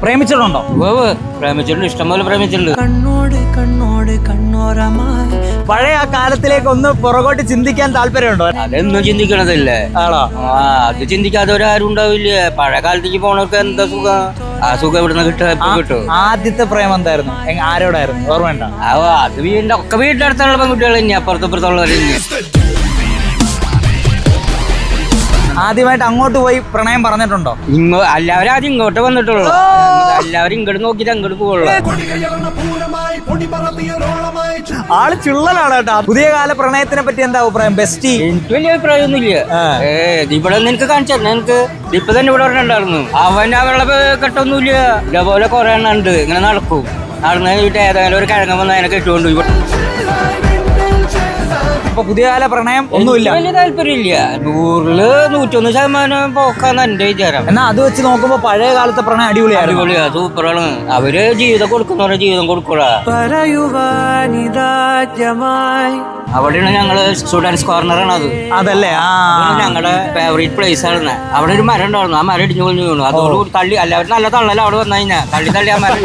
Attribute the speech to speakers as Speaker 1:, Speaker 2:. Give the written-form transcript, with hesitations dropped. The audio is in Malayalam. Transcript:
Speaker 1: പ്രേമിച്ചിട്ടുണ്ടോ?
Speaker 2: പ്രേമിച്ചിട്ടുണ്ട്, ഇഷ്ടംപോലെ പ്രേമിച്ചിട്ടുണ്ട്.
Speaker 1: പഴയ ആ കാലത്തിലേക്ക് ഒന്ന് പുറകോട്ട് ചിന്തിക്കാൻ താല്പര്യമുണ്ടോ?
Speaker 2: അതൊന്നും ചിന്തിക്കണതല്ലേ.
Speaker 1: ആണോ?
Speaker 2: അത് ചിന്തിക്കാത്തവരാരും ഉണ്ടാവില്ല. പഴയ കാലത്തേക്ക് പോണവർക്ക് എന്താ സുഖം. ആ സുഖം ഇവിടുന്ന് കിട്ടും.
Speaker 1: ആദ്യത്തെ പ്രേമം എന്തായിരുന്നു? ആരോടായിരുന്നു? ഓർമ്മയുണ്ടോ?
Speaker 2: അത് വീടിന്റെ അടുത്തുള്ള പെൺകുട്ടികൾ തന്നെ, അപ്പുറത്തപ്പുറത്തുള്ളവർ തന്നെ.
Speaker 1: ആദ്യമായിട്ട് അങ്ങോട്ട് പോയി പ്രണയം പറഞ്ഞിട്ടുണ്ടോ?
Speaker 2: എല്ലാവരും ആദ്യം ഇങ്ങോട്ട് വന്നിട്ടുള്ളൂ. എല്ലാവരും ഇങ്ങോട്ട് നോക്കിട്ട് അങ്ങോട്ട് പോകുള്ളൂ.
Speaker 1: ആള് ചുള്ളനാണ് കേട്ടോ. പുതിയ കാല പ്രണയത്തിനെ പറ്റി എന്താ അഭിപ്രായം? ബെസ്റ്റി
Speaker 2: എനിക്ക് വലിയ അഭിപ്രായമൊന്നുമില്ല. ഇവിടെ നിനക്ക് കാണിച്ചു തന്നെ, എനിക്ക് ഇപ്പൊ തന്നെ ഇവിടെ ഉണ്ടായിരുന്നു. അവളെ കെട്ടൊന്നുമില്ല. ഇതേപോലെ കുറെ എണ്ണം ഉണ്ട് ഇങ്ങനെ നടക്കും. നടന്നിട്ട് ഏതായാലും ഒരു കിഴങ്ങ വന്ന് അതിനെ കെട്ടുകൊണ്ടു.
Speaker 1: ഇപ്പൊ പുതിയ കാല പ്രണയം ഒന്നുമില്ല,
Speaker 2: വലിയ താല്പര്യമില്ല. 100% പോക്കാന്ന് എന്റെ വിചാരം.
Speaker 1: എന്നാ അത് വെച്ച് നോക്കുമ്പോ പഴയ കാലത്തെ പ്രണയം അടിപൊളിയായിരുന്നു.
Speaker 2: അടിപൊളിയാ, സൂപ്പറാണ്. അവര് ജീവിതം കൊടുക്കുന്നവരെ ജീവിതം കൊടുക്കൂടാ. അവിടെയാണ് ഞങ്ങള് സ്റ്റുഡൻസ് കോർണറാണ് അത്.
Speaker 1: അതല്ലേ?
Speaker 2: ഞങ്ങളുടെ ഫേവറേറ്റ് പ്ലേസ് ആണ്. അവിടെ ഒരു മരം ഉണ്ടായിരുന്നു. ആ മരം ഇടിഞ്ഞു കൊഞ്ഞു വീണു. അതോടുകൂടി തള്ളി എല്ലാവരും നല്ല തള്ളല അവിടെ വന്നു കഴിഞ്ഞാൽ തള്ളി ആ മരം